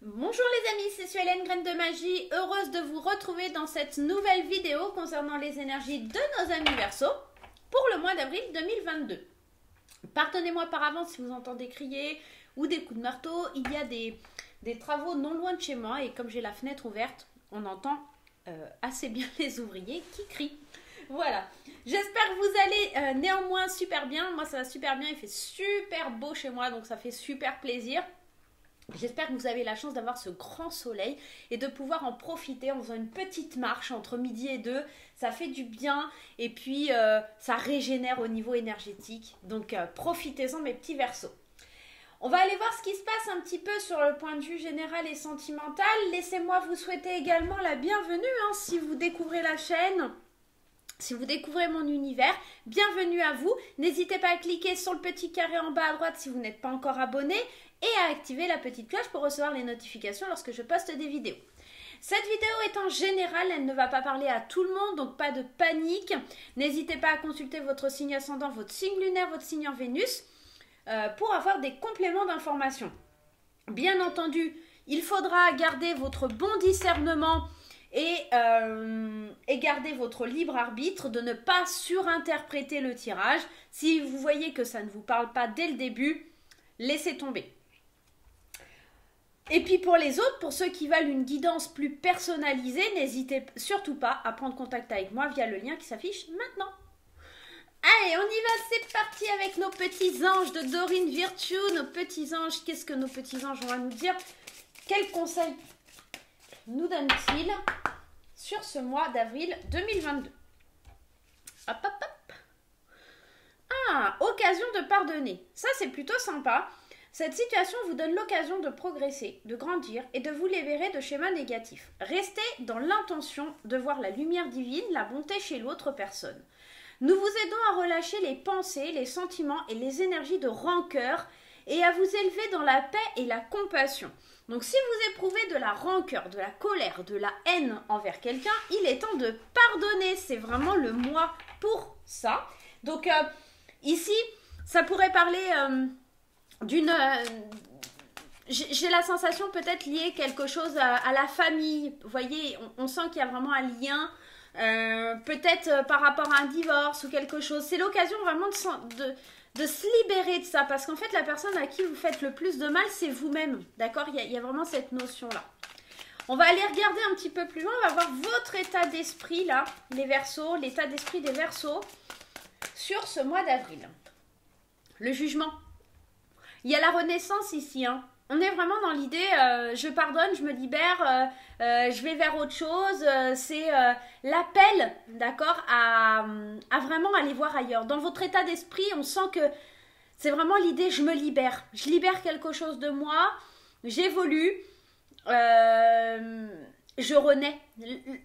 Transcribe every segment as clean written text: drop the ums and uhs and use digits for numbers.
Bonjour les amis, c'est Suelen Graine de Magie, heureuse de vous retrouver dans cette nouvelle vidéo concernant les énergies de nos amis Verseaux pour le mois d'avril 2022. Pardonnez-moi par avance si vous entendez crier ou des coups de marteau, il y a des travaux non loin de chez moi et comme j'ai la fenêtre ouverte, on entend assez bien les ouvriers qui crient. Voilà, j'espère que vous allez néanmoins super bien, moi ça va super bien, il fait super beau chez moi donc ça fait super plaisir. J'espère que vous avez la chance d'avoir ce grand soleil et de pouvoir en profiter en faisant une petite marche entre midi et 2. Ça fait du bien et puis ça régénère au niveau énergétique. Donc profitez-en mes petits Verseaux. On va aller voir ce qui se passe un petit peu sur le point de vue général et sentimental. Laissez-moi vous souhaiter également la bienvenue si vous découvrez la chaîne. Si vous découvrez mon univers, bienvenue à vous. N'hésitez pas à cliquer sur le petit carré en bas à droite si vous n'êtes pas encore abonné et à activer la petite cloche pour recevoir les notifications lorsque je poste des vidéos. Cette vidéo est en général, elle ne va pas parler à tout le monde, donc pas de panique. N'hésitez pas à consulter votre signe ascendant, votre signe lunaire, votre signe en Vénus pour avoir des compléments d'informations. Bien entendu, il faudra garder votre bon discernement et garder votre libre arbitre de ne pas surinterpréter le tirage. Si vous voyez que ça ne vous parle pas dès le début, laissez tomber. Et puis pour les autres, pour ceux qui veulent une guidance plus personnalisée, n'hésitez surtout pas à prendre contact avec moi via le lien qui s'affiche maintenant. Allez, on y va, c'est parti avec nos petits anges de Dorine Virtue. Nos petits anges, qu'est-ce que nos petits anges vont nous dire? Quels conseils nous donnent-ils sur ce mois d'avril 2022? Hop, hop, hop. Ah, occasion de pardonner. Ça, c'est plutôt sympa. Cette situation vous donne l'occasion de progresser, de grandir et de vous libérer de schémas négatifs. Restez dans l'intention de voir la lumière divine, la bonté chez l'autre personne. Nous vous aidons à relâcher les pensées, les sentiments et les énergies de rancœur et à vous élever dans la paix et la compassion. Donc si vous éprouvez de la rancœur, de la colère, de la haine envers quelqu'un, il est temps de pardonner. C'est vraiment le mois pour ça. Donc ici, ça pourrait parler d'une... j'ai la sensation peut-être liée quelque chose à la famille. Vous voyez, on sent qu'il y a vraiment un lien, peut-être par rapport à un divorce ou quelque chose. C'est l'occasion vraiment de se libérer de ça, parce qu'en fait la personne à qui vous faites le plus de mal, c'est vous-même, d'accord? Il y a vraiment cette notion-là. On va aller regarder un petit peu plus loin, on va voir votre état d'esprit là, les Verseaux, l'état d'esprit des Verseaux sur ce mois d'avril. Le jugement. Il y a la renaissance ici, On est vraiment dans l'idée, je pardonne, je me libère, je vais vers autre chose. C'est l'appel, d'accord, à vraiment aller voir ailleurs. Dans votre état d'esprit, on sent que c'est vraiment l'idée, je me libère. Je libère quelque chose de moi, j'évolue, je renais.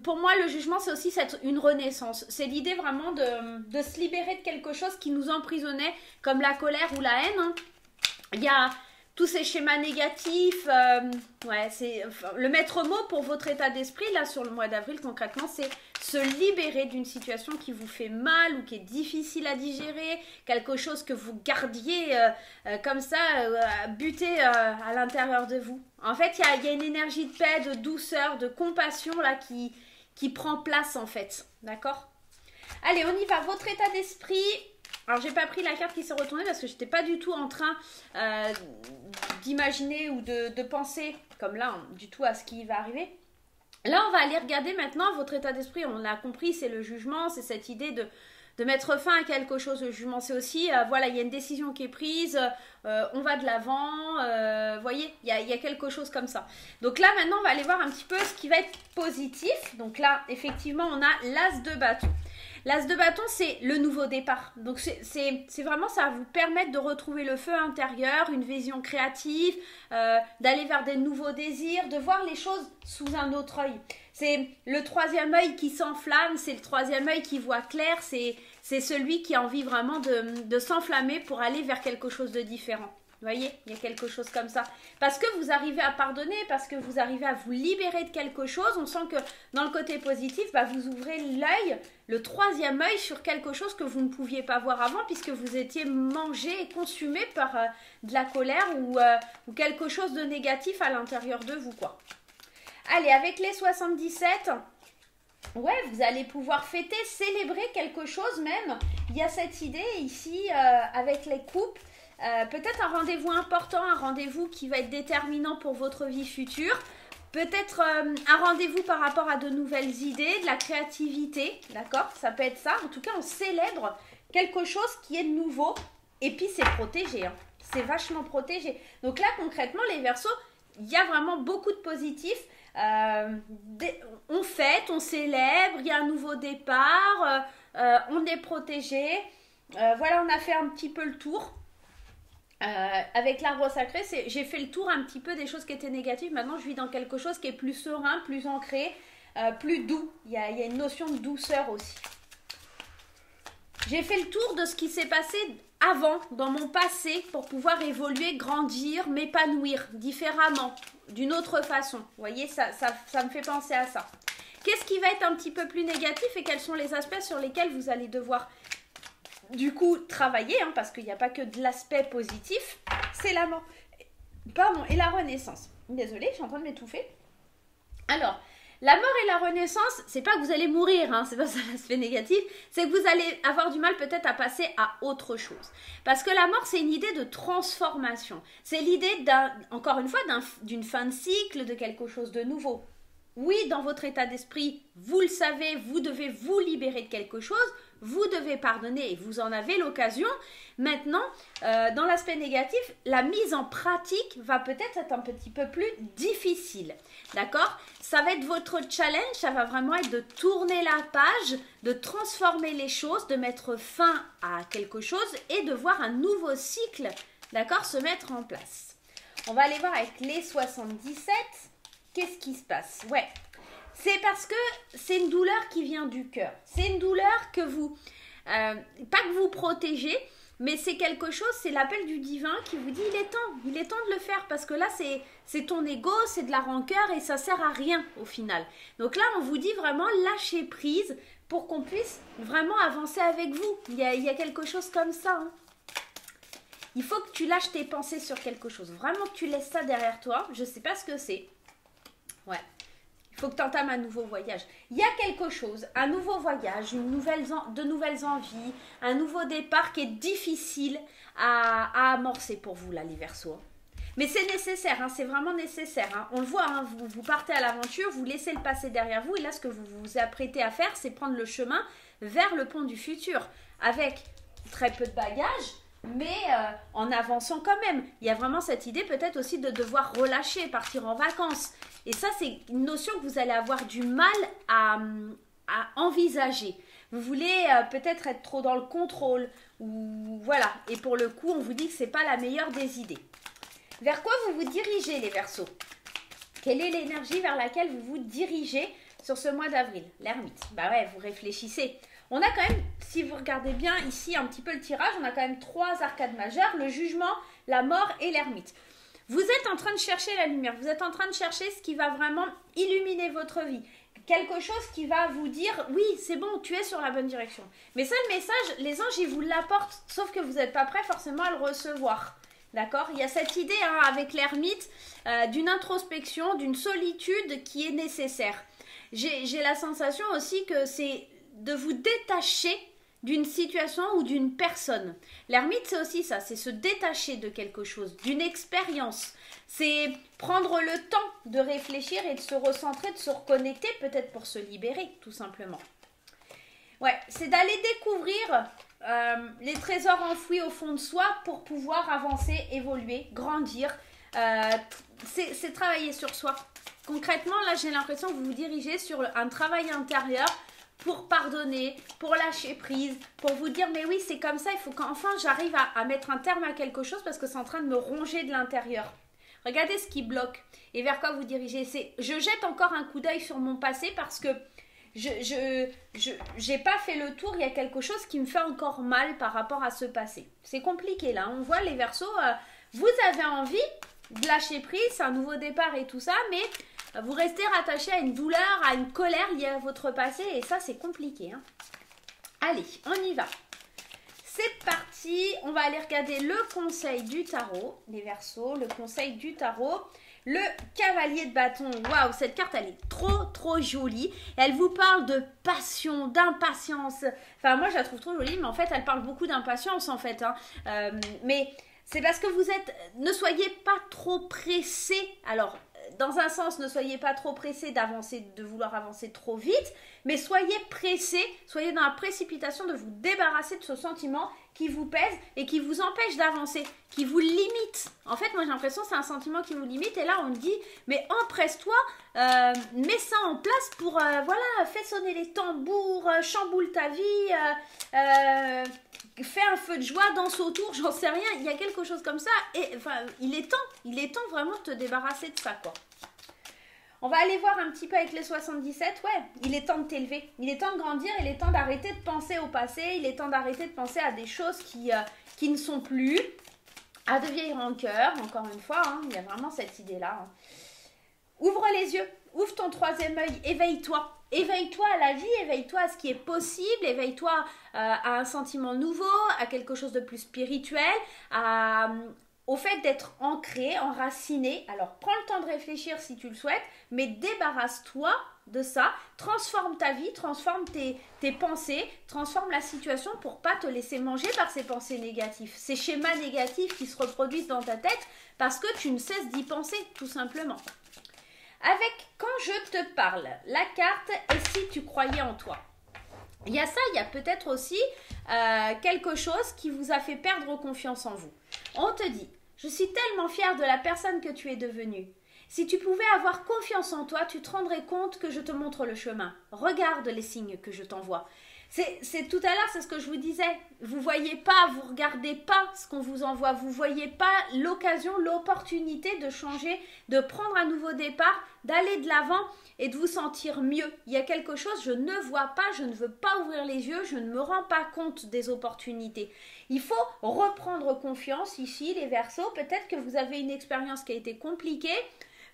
Pour moi, le jugement, c'est aussi une renaissance. C'est l'idée vraiment de se libérer de quelque chose qui nous emprisonnait, comme la colère ou la haine. Il y a tous ces schémas négatifs, c'est le maître mot pour votre état d'esprit, là, sur le mois d'avril, concrètement, c'est se libérer d'une situation qui vous fait mal ou qui est difficile à digérer, quelque chose que vous gardiez comme ça, buté à l'intérieur de vous. En fait, il y a une énergie de paix, de douceur, de compassion, là, qui prend place, en fait, d'accord? Allez, on y va, votre état d'esprit... Alors, j'ai pas pris la carte qui s'est retournée parce que j'étais pas du tout en train d'imaginer ou de penser, comme là, du tout à ce qui va arriver. Là, on va aller regarder maintenant votre état d'esprit. On l'a compris, c'est le jugement, c'est cette idée de mettre fin à quelque chose. Le jugement, c'est aussi, voilà, il y a une décision qui est prise, on va de l'avant, vous voyez, il y a quelque chose comme ça. Donc là, maintenant, on va aller voir un petit peu ce qui va être positif. Donc là, effectivement, on a l'as de bâton. L'as de bâton, c'est le nouveau départ. Donc, c'est vraiment, ça va vous permettre de retrouver le feu intérieur, une vision créative, d'aller vers des nouveaux désirs, de voir les choses sous un autre œil. C'est le troisième œil qui s'enflamme, c'est le troisième œil qui voit clair, c'est celui qui a envie vraiment de s'enflammer pour aller vers quelque chose de différent. Vous voyez, il y a quelque chose comme ça. Parce que vous arrivez à pardonner, parce que vous arrivez à vous libérer de quelque chose. On sent que dans le côté positif, bah, vous ouvrez l'œil, le troisième œil sur quelque chose que vous ne pouviez pas voir avant puisque vous étiez mangé et consumé par de la colère ou quelque chose de négatif à l'intérieur de vous, quoi. Allez, avec les 77, ouais, vous allez pouvoir fêter, célébrer quelque chose même. Il y a cette idée ici avec les coupes. Peut-être un rendez-vous important, un rendez-vous qui va être déterminant pour votre vie future. Peut-être un rendez-vous par rapport à de nouvelles idées, de la créativité, d'accord? Ça peut être ça. En tout cas, on célèbre quelque chose qui est nouveau. Et puis, c'est protégé, hein. C'est vachement protégé. Donc là, concrètement, les Verseaux, il y a vraiment beaucoup de positifs. On fête, on célèbre, il y a un nouveau départ, on est protégé. Voilà, on a fait un petit peu le tour. Avec l'arbre sacré, j'ai fait le tour un petit peu des choses qui étaient négatives. Maintenant, je vis dans quelque chose qui est plus serein, plus ancré, plus doux. Il y a une notion de douceur aussi. J'ai fait le tour de ce qui s'est passé avant, dans mon passé, pour pouvoir évoluer, grandir, m'épanouir différemment, d'une autre façon. Vous voyez, ça me fait penser à ça. Qu'est-ce qui va être un petit peu plus négatif et quels sont les aspects sur lesquels vous allez devoir du coup travailler, hein, parce qu'il n'y a pas que de l'aspect positif, c'est la mort. Pardon, et la renaissance. Désolée, je suis en train de m'étouffer. Alors, la mort et la renaissance, c'est pas que vous allez mourir, hein, c'est pas ça l'aspect négatif, c'est que vous allez avoir du mal peut-être à passer à autre chose. Parce que la mort, c'est une idée de transformation. C'est l'idée, encore une fois, d'une fin de cycle, de quelque chose de nouveau. Oui, dans votre état d'esprit, vous le savez, vous devez vous libérer de quelque chose, vous devez pardonner et vous en avez l'occasion. Maintenant, dans l'aspect négatif, la mise en pratique va peut-être être un petit peu plus difficile. D'accord? Ça va être votre challenge, ça va vraiment être de tourner la page, de transformer les choses, de mettre fin à quelque chose et de voir un nouveau cycle, d'accord, se mettre en place. On va aller voir avec les 77. Qu'est-ce qui se passe? Ouais, c'est parce que c'est une douleur qui vient du cœur. C'est une douleur que vous, pas que vous protégez, mais c'est quelque chose, c'est l'appel du divin qui vous dit il est temps de le faire parce que là c'est ton ego, c'est de la rancœur et ça sert à rien au final. Donc là on vous dit vraiment lâcher prise pour qu'on puisse vraiment avancer avec vous. Il y a quelque chose comme ça, hein. Il faut que tu lâches tes pensées sur quelque chose, vraiment que tu laisses ça derrière toi. Je ne sais pas ce que c'est. Ouais, il faut que tu entames un nouveau voyage. Il y a quelque chose, un nouveau voyage, de nouvelles envies, un nouveau départ qui est difficile à amorcer pour vous, là, les Verseaux. Mais c'est nécessaire, hein, c'est vraiment nécessaire. Hein. On le voit, hein, vous partez à l'aventure, vous laissez le passé derrière vous. Et là, ce que vous vous apprêtez à faire, c'est prendre le chemin vers le pont du futur. Avec très peu de bagages, mais en avançant quand même. Il y a vraiment cette idée peut-être aussi de devoir relâcher, partir en vacances. Et ça, c'est une notion que vous allez avoir du mal à envisager. Vous voulez peut-être être trop dans le contrôle. Ou voilà. Et pour le coup, on vous dit que ce n'est pas la meilleure des idées. Vers quoi vous vous dirigez, les Verseaux? Quelle est l'énergie vers laquelle vous vous dirigez sur ce mois d'avril? L'ermite. Bah ouais, vous réfléchissez. On a quand même, si vous regardez bien ici un petit peu le tirage, on a quand même 3 arcades majeures, le jugement, la mort et l'ermite. Vous êtes en train de chercher la lumière, vous êtes en train de chercher ce qui va vraiment illuminer votre vie. Quelque chose qui va vous dire, oui, c'est bon, tu es sur la bonne direction. Mais ça, le message, les anges, ils vous l'apportent, sauf que vous n'êtes pas prêt forcément à le recevoir. D'accord? Il y a cette idée hein, avec l'ermite d'une introspection, d'une solitude qui est nécessaire. J'ai la sensation aussi que c'est de vous détacher d'une situation ou d'une personne. L'ermite, c'est aussi ça, c'est se détacher de quelque chose, d'une expérience. C'est prendre le temps de réfléchir et de se recentrer, de se reconnecter, peut-être pour se libérer, tout simplement. Ouais, c'est d'aller découvrir les trésors enfouis au fond de soi pour pouvoir avancer, évoluer, grandir. C'est travailler sur soi. Concrètement, là, j'ai l'impression que vous vous dirigez sur un travail intérieur pour pardonner, pour lâcher prise, pour vous dire mais oui c'est comme ça, il faut qu'enfin j'arrive à mettre un terme à quelque chose parce que c'est en train de me ronger de l'intérieur. Regardez ce qui bloque et vers quoi vous dirigez. Je jette encore un coup d'œil sur mon passé parce que j'ai pas fait le tour, il y a quelque chose qui me fait encore mal par rapport à ce passé. C'est compliqué là, on voit les Verseaux, Vous avez envie de lâcher prise, c'est un nouveau départ et tout ça, mais vous restez rattaché à une douleur, à une colère liée à votre passé et ça, c'est compliqué. Hein. Allez, on y va. C'est parti, on va aller regarder le conseil du tarot, les Verseaux, le conseil du tarot. Le cavalier de bâton, waouh, cette carte, elle est trop jolie. Elle vous parle de passion, d'impatience. Enfin, moi, je la trouve trop jolie, mais en fait, elle parle beaucoup d'impatience, en fait. Hein. Mais c'est parce que vous êtes... Ne soyez pas trop pressé. Alors, dans un sens, ne soyez pas trop pressé d'avancer, de vouloir avancer trop vite, mais soyez pressé, soyez dans la précipitation de vous débarrasser de ce sentiment qui vous pèse et qui vous empêche d'avancer, qui vous limite. En fait, moi j'ai l'impression que c'est un sentiment qui vous limite et là on me dit, mais empresse-toi, mets ça en place pour, voilà, fais sonner les tambours, chamboule ta vie, fais un feu de joie, danse autour, j'en sais rien, il y a quelque chose comme ça et enfin, il est temps vraiment de te débarrasser de ça, quoi. On va aller voir un petit peu avec les 77. Ouais, il est temps de t'élever. Il est temps de grandir. Il est temps d'arrêter de penser au passé. Il est temps d'arrêter de penser à des choses qui ne sont plus. À de vieilles rancœurs, encore une fois. Hein, il y a vraiment cette idée-là. Hein. Ouvre les yeux. Ouvre ton troisième œil. Éveille-toi. Éveille-toi à la vie. Éveille-toi à ce qui est possible. Éveille-toi à un sentiment nouveau. À quelque chose de plus spirituel. Au fait d'être ancré, enraciné. Alors, prends le temps de réfléchir si tu le souhaites, mais débarrasse-toi de ça. Transforme ta vie, transforme tes pensées, transforme la situation pour pas te laisser manger par ces pensées négatives, ces schémas négatifs qui se reproduisent dans ta tête parce que tu ne cesses d'y penser, tout simplement. Avec quand je te parle, la carte « Et si tu croyais en toi ?» Il y a ça, il y a peut-être aussi quelque chose qui vous a fait perdre confiance en vous. On te dit, je suis tellement fière de la personne que tu es devenue. Si tu pouvais avoir confiance en toi, tu te rendrais compte que je te montre le chemin. Regarde les signes que je t'envoie. C'est tout à l'heure, c'est ce que je vous disais. Vous voyez pas, vous regardez pas ce qu'on vous envoie. Vous voyez pas l'occasion, l'opportunité de changer, de prendre un nouveau départ, d'aller de l'avant et de vous sentir mieux. Il y a quelque chose, je ne vois pas, je ne veux pas ouvrir les yeux, je ne me rends pas compte des opportunités. Il faut reprendre confiance ici, les Verseaux. Peut-être que vous avez une expérience qui a été compliquée.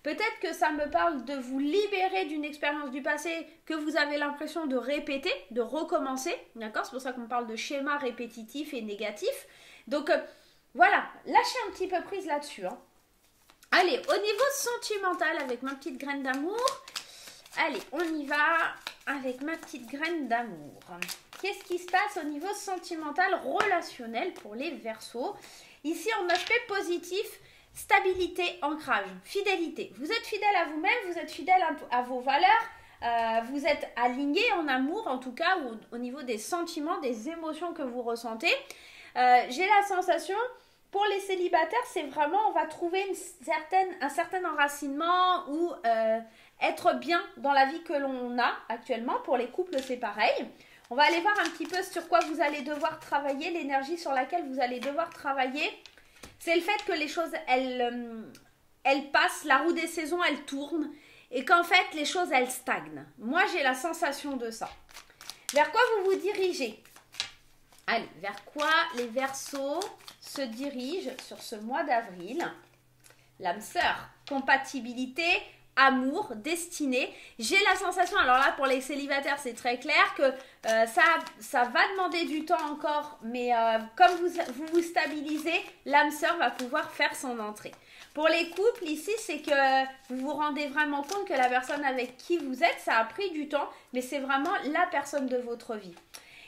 Peut-être que ça me parle de vous libérer d'une expérience du passé que vous avez l'impression de répéter, de recommencer. D'accord ? C'est pour ça qu'on parle de schéma répétitif et négatif. Donc, voilà, lâchez un petit peu prise là-dessus. Hein. Allez, au niveau sentimental, avec ma petite graine d'amour. Allez, on y va avec ma petite graine d'amour. Qu'est-ce qui se passe au niveau sentimental, relationnel pour les Verseaux ? Ici, en aspect positif, stabilité, ancrage, fidélité. Vous êtes fidèle à vous-même, vous êtes fidèle à vos valeurs, vous êtes aligné en amour, en tout cas, au niveau des sentiments, des émotions que vous ressentez. J'ai la sensation, pour les célibataires, c'est vraiment, on va trouver un certain enracinement ou être bien dans la vie que l'on a actuellement. Pour les couples, c'est pareil. On va aller voir un petit peu sur quoi vous allez devoir travailler, l'énergie sur laquelle vous allez devoir travailler. C'est le fait que les choses, elles passent, la roue des saisons, elle tourne et qu'en fait, les choses, elles stagnent. Moi, j'ai la sensation de ça. Vers quoi vous vous dirigez ? Allez, vers quoi les Verseaux se dirigent sur ce mois d'avril ? L'âme sœur, compatibilité, amour, destinée. J'ai la sensation, alors là pour les célibataires c'est très clair que ça va demander du temps encore, mais comme vous stabilisez, l'âme sœur va pouvoir faire son entrée. Pour les couples ici, c'est que vous vous rendez vraiment compte que la personne avec qui vous êtes, ça a pris du temps, mais c'est vraiment la personne de votre vie.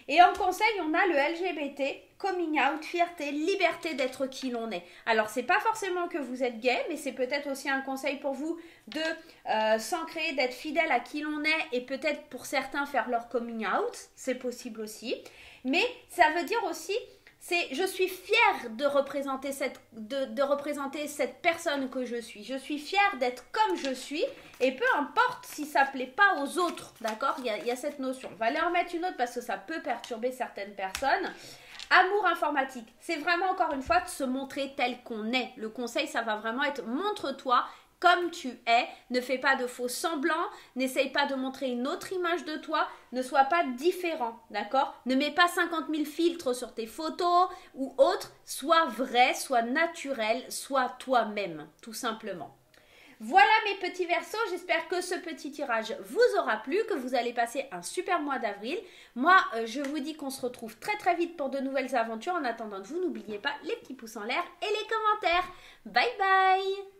Et en conseil, on a le LGBT, coming out, fierté, liberté d'être qui l'on est. Alors, c'est pas forcément que vous êtes gay, mais c'est peut-être aussi un conseil pour vous de s'ancrer, d'être fidèle à qui l'on est et peut-être pour certains faire leur coming out. C'est possible aussi. Mais ça veut dire aussi, je suis fière de représenter cette personne que je suis. Je suis fière d'être comme je suis et peu importe si ça ne plaît pas aux autres, d'accord ? Il y a cette notion. On va aller en mettre une autre parce que ça peut perturber certaines personnes. Amour informatique, c'est vraiment encore une fois de se montrer tel qu'on est. Le conseil, ça va vraiment être montre-toi comme tu es, ne fais pas de faux semblants, n'essaye pas de montrer une autre image de toi, ne sois pas différent, d'accord? Ne mets pas 50 000 filtres sur tes photos ou autres, sois vrai, sois naturel, sois toi-même, tout simplement. Voilà mes petits Verseaux, j'espère que ce petit tirage vous aura plu, que vous allez passer un super mois d'avril. Moi, je vous dis qu'on se retrouve très très vite pour de nouvelles aventures. En attendant de vous, n'oubliez pas les petits pouces en l'air et les commentaires. Bye bye!